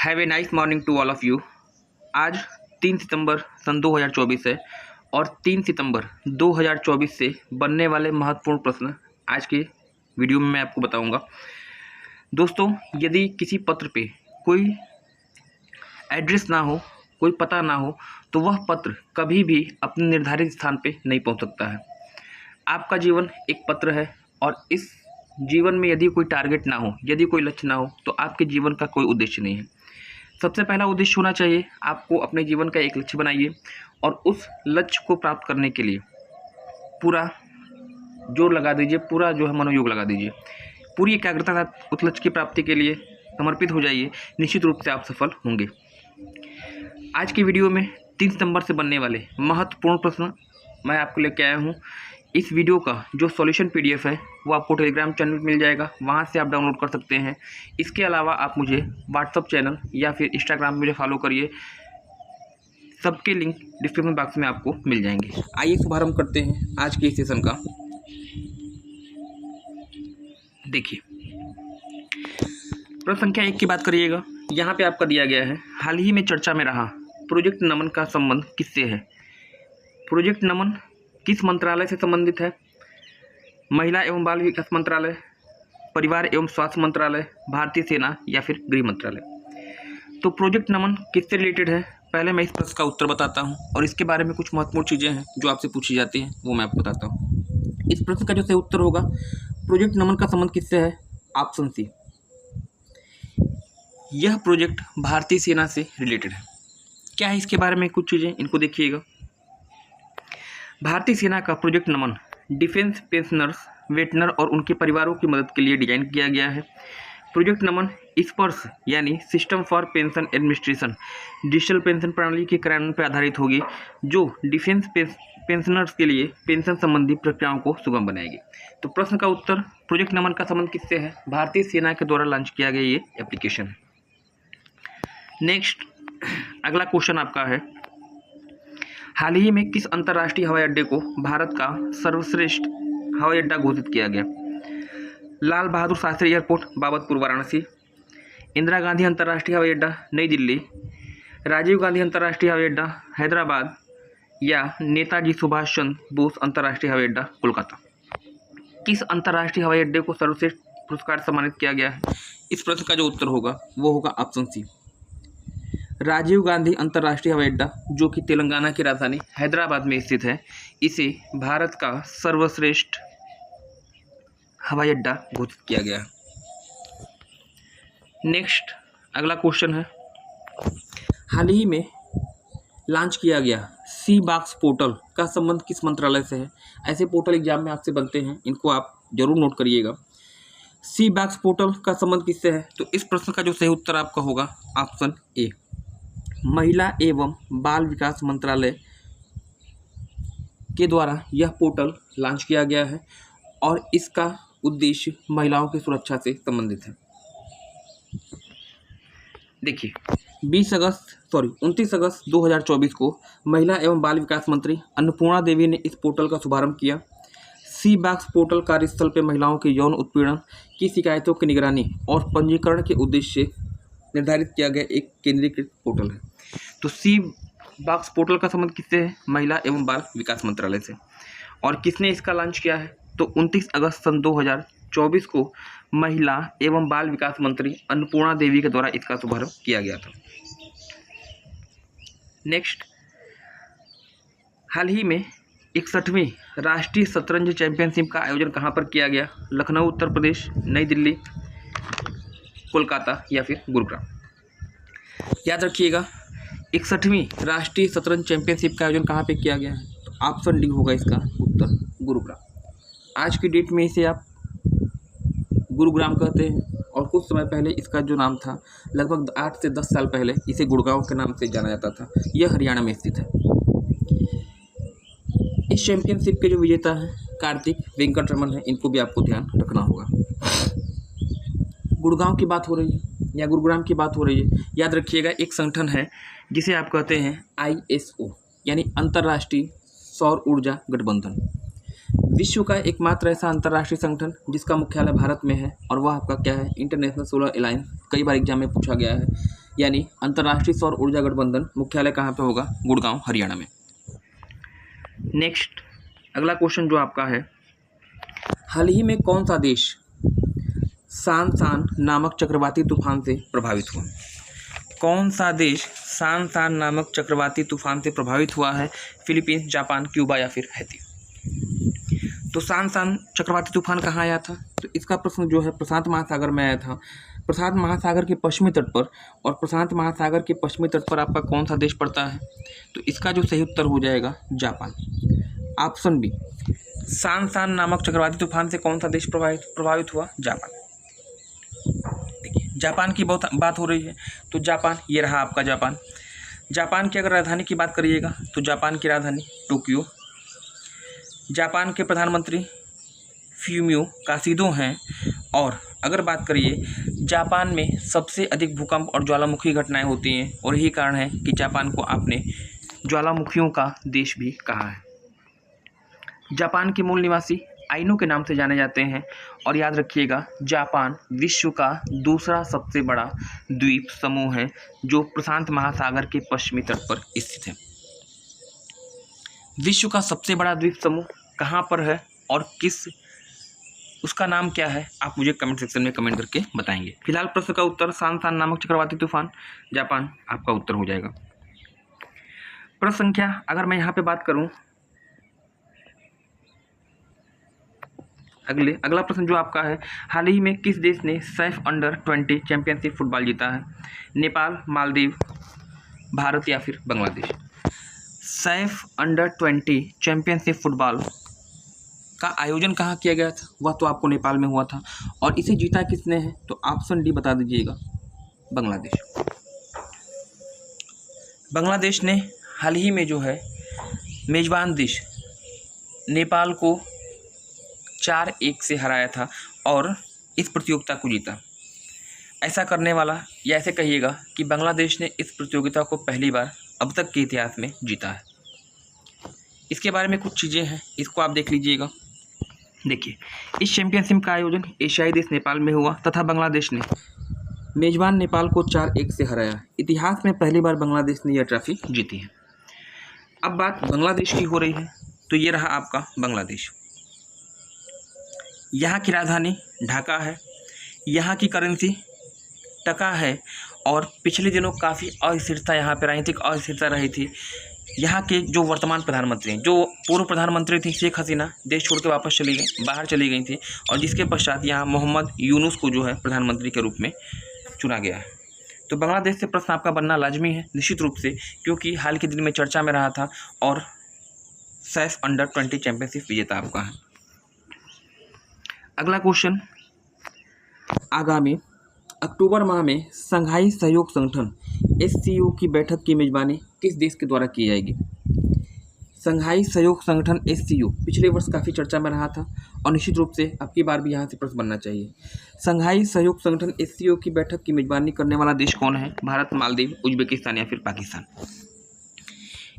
Have a nice morning to all of you. आज 3 सितंबर सन 2024 है और 3 सितंबर 2024 से बनने वाले महत्वपूर्ण प्रश्न आज के वीडियो में मैं आपको बताऊंगा। दोस्तों, यदि किसी पत्र पे कोई एड्रेस ना हो, कोई पता ना हो, तो वह पत्र कभी भी अपने निर्धारित स्थान पे नहीं पहुंच सकता है। आपका जीवन एक पत्र है और इस जीवन में यदि कोई टारगेट ना हो, यदि कोई लक्ष्य ना हो, तो आपके जीवन का कोई उद्देश्य नहीं है। सबसे पहला उद्देश्य होना चाहिए, आपको अपने जीवन का एक लक्ष्य बनाइए और उस लक्ष्य को प्राप्त करने के लिए पूरा जोर लगा दीजिए, पूरा जो है मनोयोग लगा दीजिए, पूरी एकाग्रता के साथ उस लक्ष्य की प्राप्ति के लिए समर्पित हो जाइए। निश्चित रूप से आप सफल होंगे। आज की वीडियो में 3 सितंबर से बनने वाले महत्वपूर्ण प्रश्न मैं आपको लेके आया हूँ। इस वीडियो का जो सॉल्यूशन PDF है वो आपको टेलीग्राम चैनल पर मिल जाएगा, वहाँ से आप डाउनलोड कर सकते हैं। इसके अलावा आप मुझे व्हाट्सअप चैनल या फिर इंस्टाग्राम मुझे फॉलो करिए, सबके लिंक डिस्क्रिप्शन बॉक्स में आपको मिल जाएंगे। आइए शुभारंभ करते हैं आज के इस सेशन का। देखिए, प्रश्न संख्या 1 की बात करिएगा। यहाँ पे आपका दिया गया है, हाल ही में चर्चा में रहा प्रोजेक्ट नमन का संबंध किससे है? प्रोजेक्ट नमन किस मंत्रालय से संबंधित है? महिला एवं बाल विकास मंत्रालय, परिवार एवं स्वास्थ्य मंत्रालय, भारतीय सेना या फिर गृह मंत्रालय? तो प्रोजेक्ट नमन किससे रिलेटेड है? पहले मैं इस प्रश्न का उत्तर बताता हूं और इसके बारे में कुछ महत्वपूर्ण चीज़ें हैं जो आपसे पूछी जाती हैं, वो मैं आपको बताता हूं। इस प्रश्न का जो सही उत्तर होगा, प्रोजेक्ट नमन का संबंध किससे है? ऑप्शन सी, यह प्रोजेक्ट भारतीय सेना से रिलेटेड है। क्या है इसके बारे में कुछ चीज़ें, इनको देखिएगा। भारतीय सेना का प्रोजेक्ट नमन डिफेंस पेंशनर्स, वेटनर और उनके परिवारों की मदद के लिए डिजाइन किया गया है। प्रोजेक्ट नमन स्पर्श यानी system for pension administration digital pension प्रणाली के कार्यान्वयन पर आधारित होगी, जो डिफेंस पेंशनर्स के लिए पेंशन संबंधी प्रक्रियाओं को सुगम बनाएगी। तो प्रश्न का उत्तर, प्रोजेक्ट नमन का संबंध किससे है? भारतीय सेना के द्वारा लॉन्च किया गया ये एप्लीकेशन है। नेक्स्ट, अगला क्वेश्चन आपका है, हाल ही में किस अंतर्राष्ट्रीय हवाई अड्डे को भारत का सर्वश्रेष्ठ हवाई अड्डा घोषित किया गया? लाल बहादुर शास्त्री एयरपोर्ट बाबतपुर वाराणसी, इंदिरा गांधी अंतर्राष्ट्रीय हवाई अड्डा नई दिल्ली, राजीव गांधी अंतर्राष्ट्रीय हवाई अड्डा हैदराबाद या नेताजी सुभाष चंद्र बोस अंतर्राष्ट्रीय हवाई अड्डा कोलकाता? किस अंतर्राष्ट्रीय हवाई अड्डे को सर्वश्रेष्ठ पुरस्कार सम्मानित किया गया है? इस प्रश्न का जो उत्तर होगा वो होगा ऑप्शन सी, राजीव गांधी अंतर्राष्ट्रीय हवाई अड्डा, जो कि तेलंगाना की राजधानी हैदराबाद में स्थित है। इसे भारत का सर्वश्रेष्ठ हवाई अड्डा घोषित किया गया है। नेक्स्ट, अगला क्वेश्चन है, हाल ही में लॉन्च किया गया सी बॉक्स पोर्टल का संबंध किस मंत्रालय से है? ऐसे पोर्टल एग्जाम में आपसे बनते हैं, इनको आप जरूर नोट करिएगा। सी बॉक्स पोर्टल का संबंध किससे है? तो इस प्रश्न का जो सही उत्तर आपका होगा ऑप्शन ए, महिला एवं बाल विकास मंत्रालय के द्वारा यह पोर्टल लॉन्च किया गया है और इसका उद्देश्य महिलाओं की सुरक्षा से संबंधित है। देखिए, 29 अगस्त 2024 को महिला एवं बाल विकास मंत्री अन्नपूर्णा देवी ने इस पोर्टल का शुभारंभ किया। सी बॉक्स पोर्टल कार्यस्थल पर महिलाओं के यौन उत्पीड़न की शिकायतों की निगरानी और पंजीकरण के उद्देश्य से निर्धारित किया गया एक केंद्रीकृत पोर्टल है। तो सी बॉक्स पोर्टल का संबंध किससे है? महिला एवं बाल विकास मंत्रालय से। और किसने इसका लॉन्च किया है? तो 29 अगस्त सन 2024 को महिला एवं बाल विकास मंत्री अन्नपूर्णा देवी के द्वारा इसका शुभारंभ किया गया था। नेक्स्ट, हाल ही में 61वीं राष्ट्रीय शतरंज चैंपियनशिप का आयोजन कहाँ पर किया गया? लखनऊ उत्तर प्रदेश, नई दिल्ली, कोलकाता या फिर गुरुग्राम? याद रखिएगा, 61वीं राष्ट्रीय शतरंज चैंपियनशिप का आयोजन कहाँ पे किया गया है? तो ऑप्शन डी होगा इसका उत्तर, गुरुग्राम। आज की डेट में इसे आप गुरुग्राम कहते हैं और कुछ समय पहले इसका जो नाम था, लगभग 8 से 10 साल पहले इसे गुड़गांव के नाम से जाना जाता था। यह हरियाणा में स्थित है। इस चैंपियनशिप के जो विजेता हैं कार्तिक वेंकटरमन है, इनको भी आपको ध्यान रखना होगा। गुड़गांव की बात हो रही है या गुरुग्राम की बात हो रही है, याद रखिएगा, एक संगठन है जिसे आप कहते हैं ISO यानी अंतर्राष्ट्रीय सौर ऊर्जा गठबंधन। विश्व का एकमात्र ऐसा अंतर्राष्ट्रीय संगठन जिसका मुख्यालय भारत में है और वह आपका क्या है? International solar alliance. कई बार एग्जाम में पूछा गया है यानी अंतर्राष्ट्रीय सौर ऊर्जा गठबंधन मुख्यालय कहाँ पे होगा? गुड़गांव, हरियाणा में। नेक्स्ट अगला क्वेश्चन जो आपका है, हाल ही में कौन सा देश सांसान नामक चक्रवाती तूफान से प्रभावित हुआ? कौन सा देश सांसान नामक चक्रवाती तूफान से प्रभावित हुआ है? फिलीपींस, जापान, क्यूबा या फिर हैती? तो सांसान चक्रवाती तूफान कहाँ आया था? तो इसका प्रश्न जो है प्रशांत महासागर में आया था। प्रशांत महासागर के पश्चिमी तट पर, और प्रशांत महासागर के पश्चिमी तट पर आपका कौन सा देश पड़ता है? तो इसका जो सही उत्तर हो जाएगा जापान, ऑप्शन बी। सांसान नामक चक्रवाती तूफान से कौन सा देश प्रभावित हुआ? जापान। देखिए जापान की बहुत बात हो रही है, तो जापान, ये रहा आपका जापान। जापान की अगर राजधानी की बात करिएगा तो जापान की राजधानी टोक्यो। जापान के प्रधानमंत्री फ्यूमियो कासिदो हैं। और अगर बात करिए जापान में सबसे अधिक भूकंप और ज्वालामुखी घटनाएं होती हैं, और यही कारण है कि जापान को आपने ज्वालामुखियों का देश भी कहा है। जापान के मूल निवासी आइनो के नाम से जाने जाते हैं। और याद रखिएगा जापान विश्व का दूसरा सबसे बड़ा द्वीप समूह है जो प्रशांत महासागर के पश्चिमी तट पर स्थित है। विश्व का सबसे बड़ा द्वीप समूह कहाँ पर है और उसका नाम क्या है, आप मुझे कमेंट सेक्शन में कमेंट करके बताएंगे। फिलहाल प्रश्न का उत्तर सांसान नामक चक्रवाती तूफान, जापान आपका उत्तर हो जाएगा। प्रश्न संख्या अगर मैं यहाँ पे बात करूँ, अगला प्रश्न जो आपका है, हाल ही में किस देश ने सैफ अंडर-20 चैंपियनशिप फुटबॉल जीता है? नेपाल, मालदीव, भारत या फिर बांग्लादेश? सैफ अंडर-20 चैंपियनशिप फुटबॉल का आयोजन कहाँ किया गया था? वह तो आपको नेपाल में हुआ था। और इसे जीता किसने है? तो ऑप्शन डी बता दीजिएगा, बांग्लादेश। बांग्लादेश ने हाल ही में जो है मेजबान देश नेपाल को 4-1 से हराया था और इस प्रतियोगिता को जीता। ऐसा करने वाला, या ऐसे कहिएगा कि बांग्लादेश ने इस प्रतियोगिता को पहली बार अब तक के इतिहास में जीता है। इसके बारे में कुछ चीज़ें हैं, इसको आप देख लीजिएगा। देखिए इस चैंपियनशिप का आयोजन एशियाई देश नेपाल में हुआ तथा बांग्लादेश ने मेजबान नेपाल को 4-1 से हराया। इतिहास में पहली बार बांग्लादेश ने यह ट्रॉफी जीती है। अब बात बांग्लादेश की हो रही है, तो ये रहा आपका बांग्लादेश। यहाँ की राजधानी ढाका है, यहाँ की करेंसी टका है, और पिछले दिनों काफ़ी अस्थिरता, यहाँ पर राजनीतिक अस्थिरता रही थी। यहाँ के जो वर्तमान प्रधानमंत्री, जो पूर्व प्रधानमंत्री थी शेख हसीना, देश छोड़ के वापस बाहर चली गई थी, और जिसके पश्चात यहाँ मोहम्मद यूनुस को जो है प्रधानमंत्री के रूप में चुना गया है। तो बांग्लादेश से प्रश्न आपका बनना लाजमी है निश्चित रूप से, क्योंकि हाल के दिन में चर्चा में रहा था और सैफ अंडर-20 चैंपियनशिप विजेता आपका है। अगला क्वेश्चन, आगामी अक्टूबर माह में संघाई सहयोग संगठन SCO की बैठक की मेजबानी किस देश के द्वारा की जाएगी? संघाई सहयोग संगठन SCO पिछले वर्ष काफ़ी चर्चा में रहा था और निश्चित रूप से अब की बार भी यहाँ से प्रश्न बनना चाहिए। संघाई सहयोग संगठन SCO की बैठक की मेजबानी करने वाला देश कौन है? भारत, मालदीव, उज्बेकिस्तान या फिर पाकिस्तान?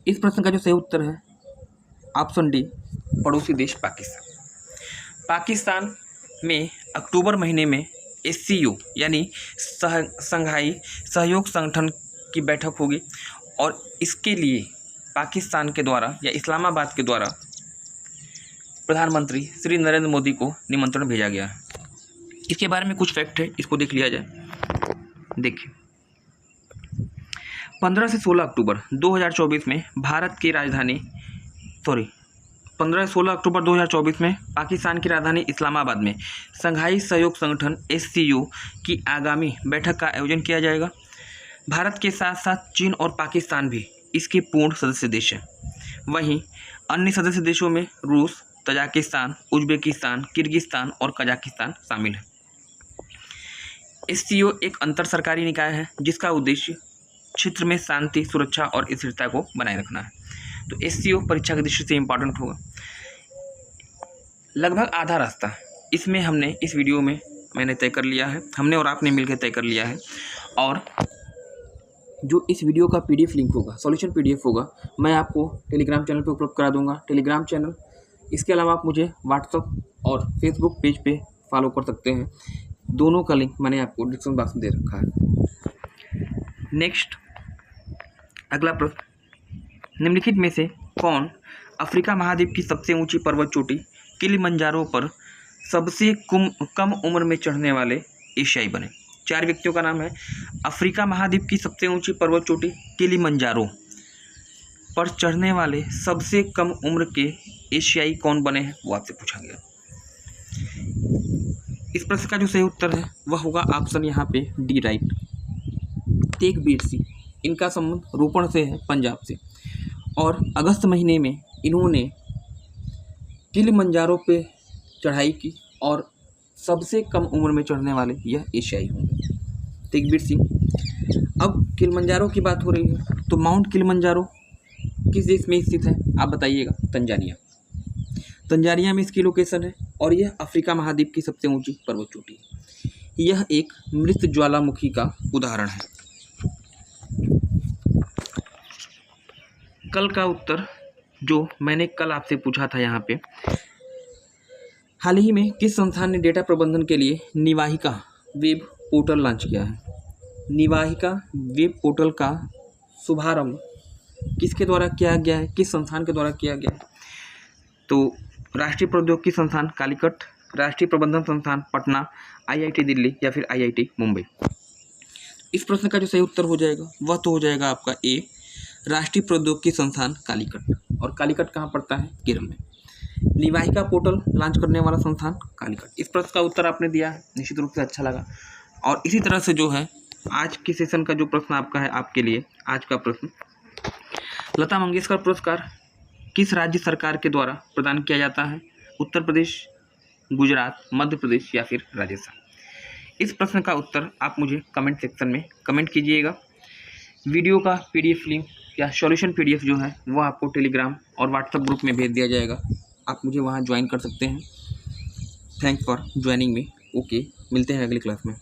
इस प्रश्न का जो सही उत्तर है ऑप्शन डी, पड़ोसी देश पाकिस्तान। पाकिस्तान में अक्टूबर महीने में SCO यानी संघाई सहयोग संगठन की बैठक होगी, और इसके लिए पाकिस्तान के द्वारा या इस्लामाबाद के द्वारा प्रधानमंत्री श्री नरेंद्र मोदी को निमंत्रण भेजा गया है। इसके बारे में कुछ फैक्ट है, इसको देख लिया जाए। देखिए 15 से 16 अक्टूबर 2024 में भारत की राजधानी 15 से 16 अक्टूबर 2024 में पाकिस्तान की राजधानी इस्लामाबाद में संघाई सहयोग संगठन SCO की आगामी बैठक का आयोजन किया जाएगा। भारत के साथ साथ चीन और पाकिस्तान भी इसके पूर्ण सदस्य देश हैं। वहीं अन्य सदस्य देशों में रूस, तजाकिस्तान, उज्बेकिस्तान, किर्गिस्तान और कजाकिस्तान शामिल है। SCO एक अंतर सरकारी निकाय है जिसका उद्देश्य क्षेत्र में शांति, सुरक्षा और स्थिरता को बनाए रखना है। तो SCO परीक्षा की दृष्टि से इम्पॉर्टेंट होगा। लगभग आधा रास्ता इसमें हमने इस वीडियो में मैंने तय कर लिया है, हमने और आपने मिलकर तय कर लिया है। और जो इस वीडियो का PDF लिंक होगा, सॉल्यूशन PDF होगा, मैं आपको टेलीग्राम चैनल पे उपलब्ध करा दूंगा। टेलीग्राम चैनल, इसके अलावा आप मुझे व्हाट्सअप और फेसबुक पेज पे फॉलो कर सकते हैं। दोनों का लिंक मैंने आपको डिस्क्रिप्शन बॉक्स में दे रखा है। नेक्स्ट अगला प्रश्न, निम्नलिखित में से कौन अफ्रीका महाद्वीप की सबसे ऊंची पर्वत चोटी किलिमंजारो पर सबसे कम उम्र में चढ़ने वाले एशियाई बने? 4 व्यक्तियों का नाम है। अफ्रीका महाद्वीप की सबसे ऊंची पर्वत चोटी किलिमंजारो पर चढ़ने वाले सबसे कम उम्र के एशियाई कौन बने हैं, वो आपसे पूछा गया। इस प्रश्न का जो सही उत्तर है वह होगा ऑप्शन यहाँ पे डी, राइट, तेगबीर सिंह। इनका संबंध रोपण से है, पंजाब से, और अगस्त महीने में इन्होंने किलिमंजारो पे चढ़ाई की और सबसे कम उम्र में चढ़ने वाले यह एशियाई होंगे, तेगबीर सिंह। अब किलिमंजारो की बात हो रही है तो माउंट किलिमंजारो किस देश में स्थित है, आप बताइएगा। तंजानिया। तंजानिया में इसकी लोकेशन है और यह अफ्रीका महाद्वीप की सबसे ऊंची पर्वत चोटी है। यह एक मृत ज्वालामुखी का उदाहरण है। कल का उत्तर जो मैंने कल आपसे पूछा था यहाँ पे, हाल ही में किस संस्थान ने डेटा प्रबंधन के लिए निवाहिका वेब पोर्टल लॉन्च किया है? निवाहिका वेब पोर्टल का शुभारंभ किसके द्वारा किया गया है, किस संस्थान के द्वारा किया गया है? तो राष्ट्रीय प्रौद्योगिकी संस्थान कालीकट, राष्ट्रीय प्रबंधन संस्थान पटना, IIT दिल्ली या फिर IIT मुंबई। इस प्रश्न का जो सही उत्तर हो जाएगा वह तो हो जाएगा आपका ए, राष्ट्रीय प्रौद्योगिकी संस्थान कालीकट। और कालीकट कहाँ पड़ता है? केरल में। निवाहिका पोर्टल लॉन्च करने वाला संस्थान कालीकट। इस प्रश्न का उत्तर आपने दिया है, निश्चित रूप से अच्छा लगा। और इसी तरह से जो है आज के सेशन का जो प्रश्न आपका है, आपके लिए आज का प्रश्न, लता मंगेशकर पुरस्कार किस राज्य सरकार के द्वारा प्रदान किया जाता है? उत्तर प्रदेश, गुजरात, मध्य प्रदेश या फिर राजस्थान? इस प्रश्न का उत्तर आप मुझे कमेंट सेक्शन में कमेंट कीजिएगा। वीडियो का PDF लिंक या सॉल्यूशन PDF जो है वो आपको टेलीग्राम और व्हाट्सएप ग्रुप में भेज दिया जाएगा, आप मुझे वहाँ ज्वाइन कर सकते हैं। Thanks for joining me. Okay, मिलते हैं अगली क्लास में।